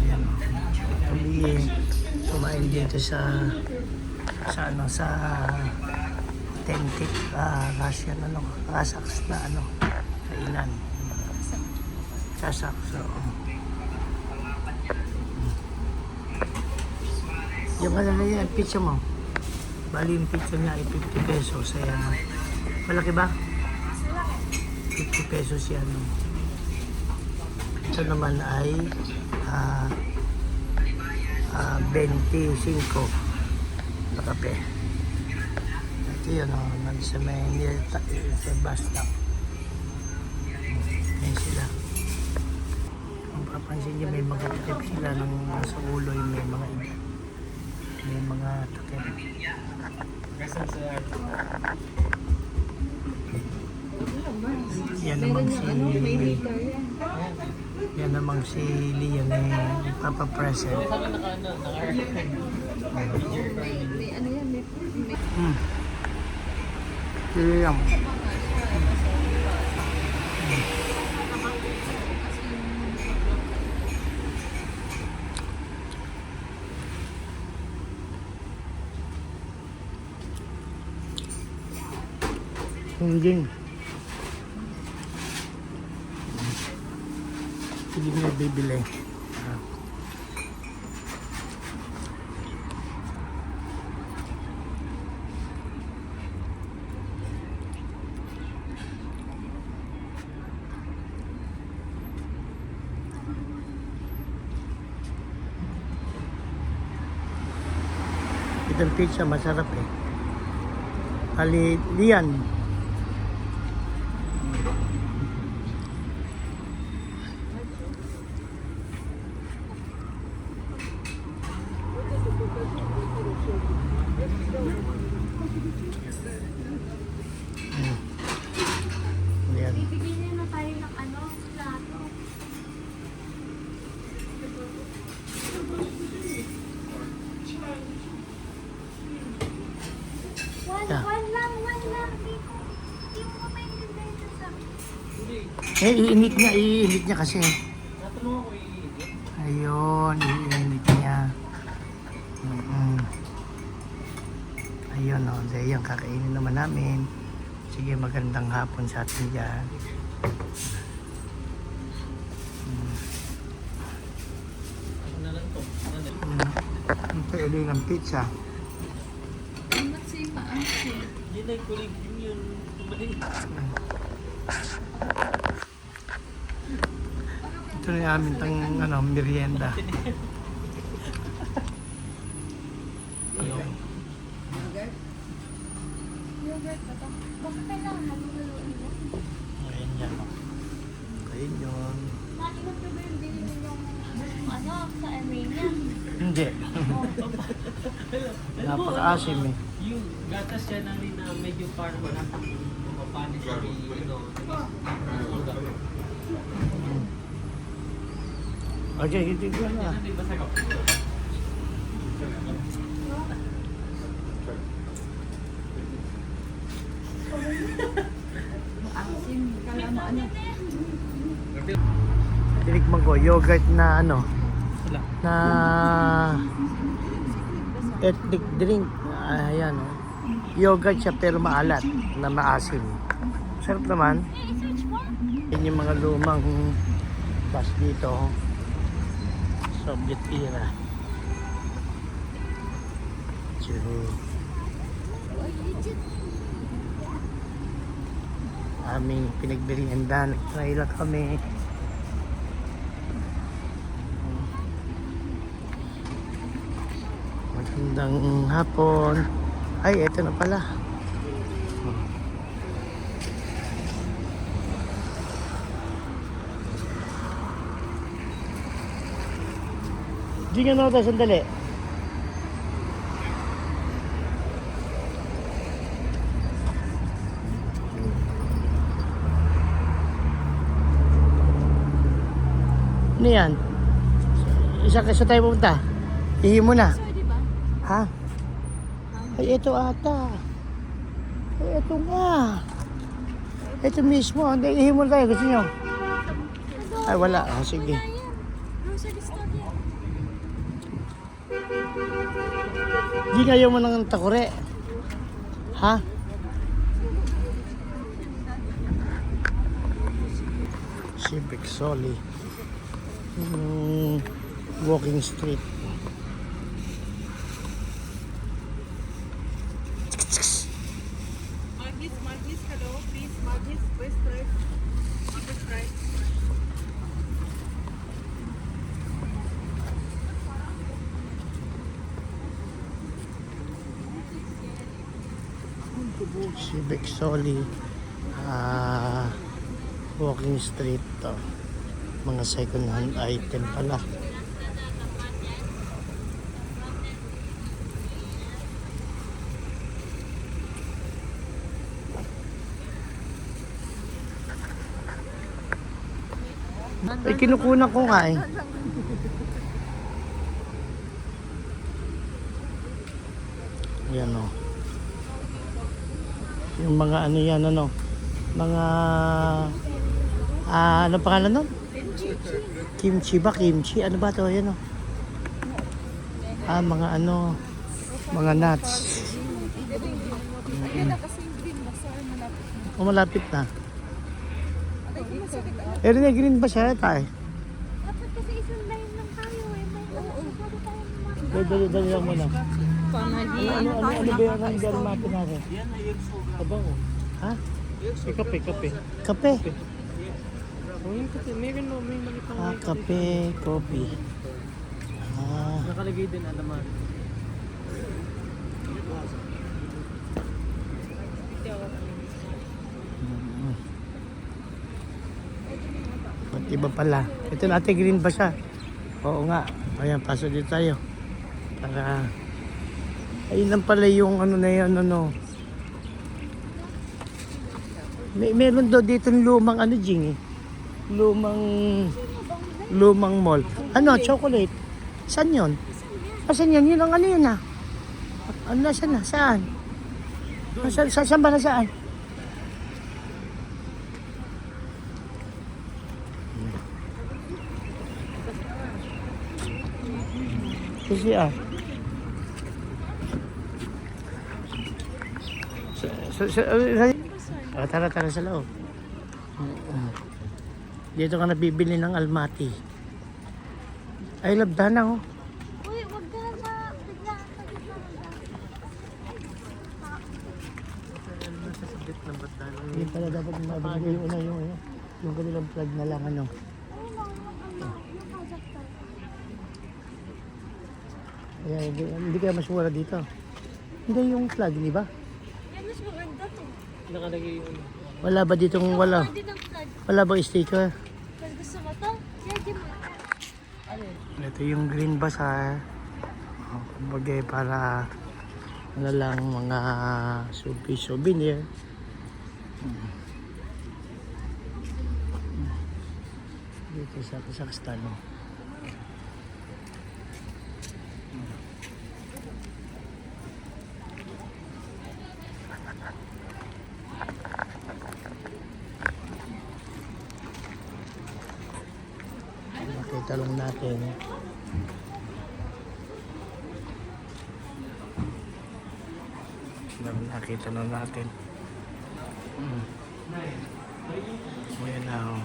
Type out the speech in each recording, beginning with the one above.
Ayan. Kami kumain dito sa authentic Russian Kazakhs na kainan. Kazakhs. So, yung na yan, pizza mo. Bali yung pizza niya ay 50 pesos. Ayan. Malaki ba? 50 pesos yan. Ito naman ay 25 na kape. Ito yun, sa may sa bus stop. Ayan sila. Kung papansin niyo, may mga takip sila ng sa ulo, yung may mga edad. May mga takip. Yan namang si Lian ay papapresent. Liam. Hindi na bibili. Itong pizza masarap eh. Lian. Bibigyan na tayo ng plato. One lang. Di mo maintindihan ito sa akin. Iinit niya kasi. Ayun, iinit niya. Ayun, Ayan, kakainin naman namin. Sige, magandang hapon sa atin dyan. Ang pwede ng pizza. Ito na yung aming merienda. Yogurt ba ito? Bakit kailangan haluin mo? Ayan yan. Ayan yun. Naingat ko ba yung binili yung sa Armenia? Hindi. Napaka-asim eh. Yung gatas siya na rin na medyo parang mapapanis sa Okay, hindi ko na. Di ba sa Asim, kala mo Tinikman ko, yogurt na na ethnic drink. Ayan Yogurt siya pero maalat na maasim. Sarap naman. Yan yung mga lumang bus dito. Soviet era. Aming pinagbiringan, nag-try lang kami. Magandang hapon. Ay, eto na pala. Di nga nota, sandali. Ano yan? Isa tayo pupunta. Ihi mo na. Ha? Ay, ito ata. Ay, ito nga. Ito mismo. Hindi, ihi mo tayo. Gusto nyo? Ay, wala. Sige. sa Victoria. Di ayaw mo ng takore. Ha? Civic Soli. Walking street. Margis, hello, please, Margis, West Right, West Right. Civic Soli. Walking street to. Mga second hand item pala. Ay, kinukunan ko nga eh. Yan o. Yung mga ano yan, ano. Mga... ano pangalan nun? Kimchi ba? Kimchi? Ano ba to? Yan o. Mga ano. Mga nuts. Kaya na kasi yung green bazaar malapit na. Malapit na. Ay, masakit ang Eh, rin green ba siya tayo? dapat kasi isang line lang tayo eh. May pwede tayo naman. Dali lang muna. Pamali. Ano ba yan ang dyan natin natin? Yan na yung sugar. Abango. Ha? Kape. Kape. Oh, yung kape. Meron no, may mali pang Kape, coffee. nakalagay din alaman. Ba't iba pala? Ito natin green ba siya? Oo nga. Ayan, pasok dito tayo. Para... Ayun lang pala yung ano na yan, ano. Meron daw dito lumang ano, Jing eh. Lumang mall. Ano, chocolate. Saan yun? Saan yun? Yun ang ano yun ah. Ano na, saan na? Saan? Saan ba na saan? Kasi tara sa loob. Dito ka nabibili ng almati. Ay, labdana oh. Uy, wag ka na sa biglaan sa gitna ng daan. Hindi pala dapat mabili yung yung kanilang plug na lang ano. Ay, yung projector. Kaya hindi kaya mas mura dito. Hindi yung plug, di ba? Yan, mas maganda to. Nakalagay yung Wala ba ditong wala? Pwede ng plug. Wala bang sticker? Pwede gusto mo to? Kaya di mo. Ito yung green bazaar. Kumbaga para ano lang mga souvenir. Dito sa Kazakhstan. Makita lang natin. Nakita na natin. Ayan na oh.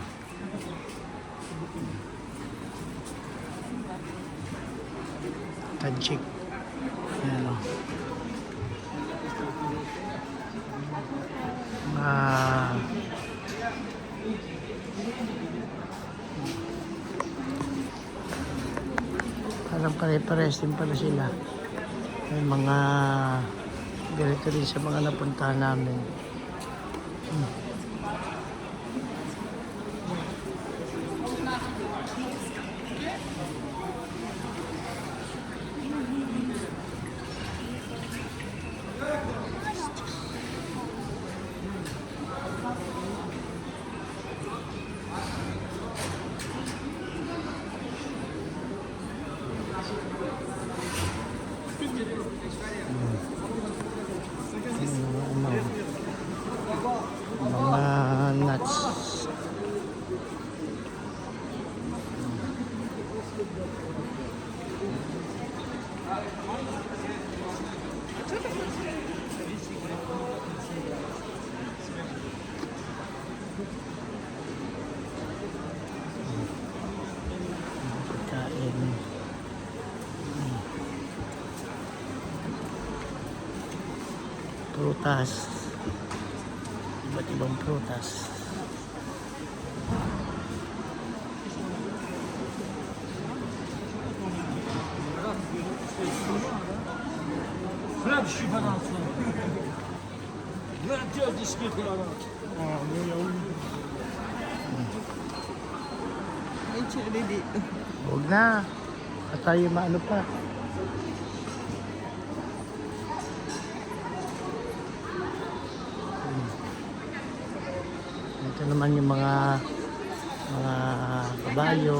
Tajik. Ayan oh. Parang pare-pares din pala sila. May mga ganito rin sa mga napuntahan namin. Mga Pagkain. Prutas. Iba't ibang prutas. May cherry dito. Huwag na. At tayo maano pa. Ito naman yung mga kabayo.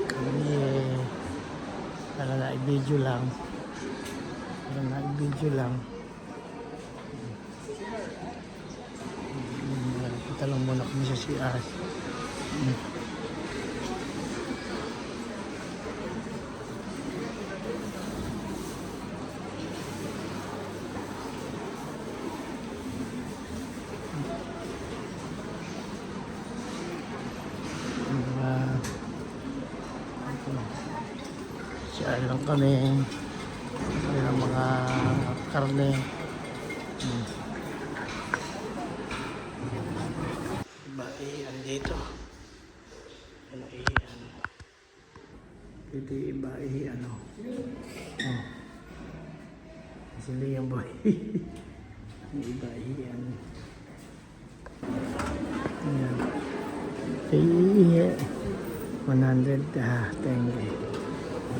Kami para na-video lang. Para na-video lang. Punta lang muna kami sa CR. CR lang kami. Mayroong mga karne. Iba dito. Ano dito iba ano. Sili yung boy. Iba ano. Ayan. 100 tenge.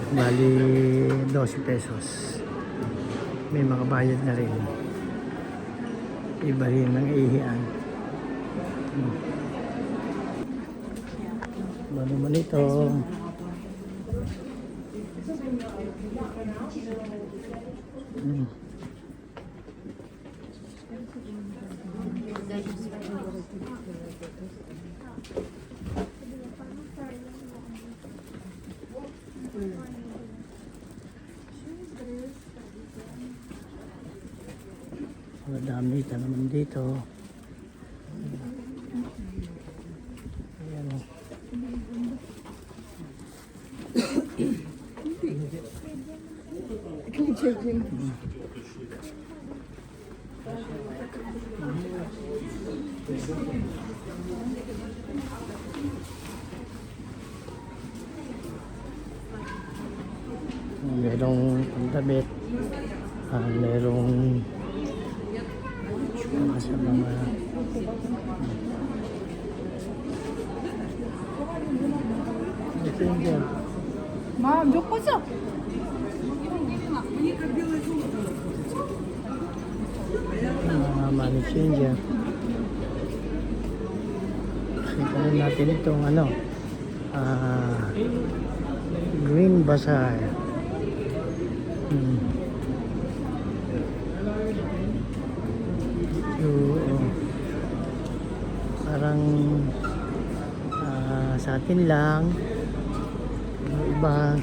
Bali 12 pesos. May mga bayad na rin. Iba rin ng ihian. Ano naman ito? Madami ka naman dito. Ayan o. Merong damit, merong sa mga ito yung dyan. 몇 거죠? Mga money changer. Kita rin natin itong ano, Green Bazaar. So, parang sa atin lang, yung iba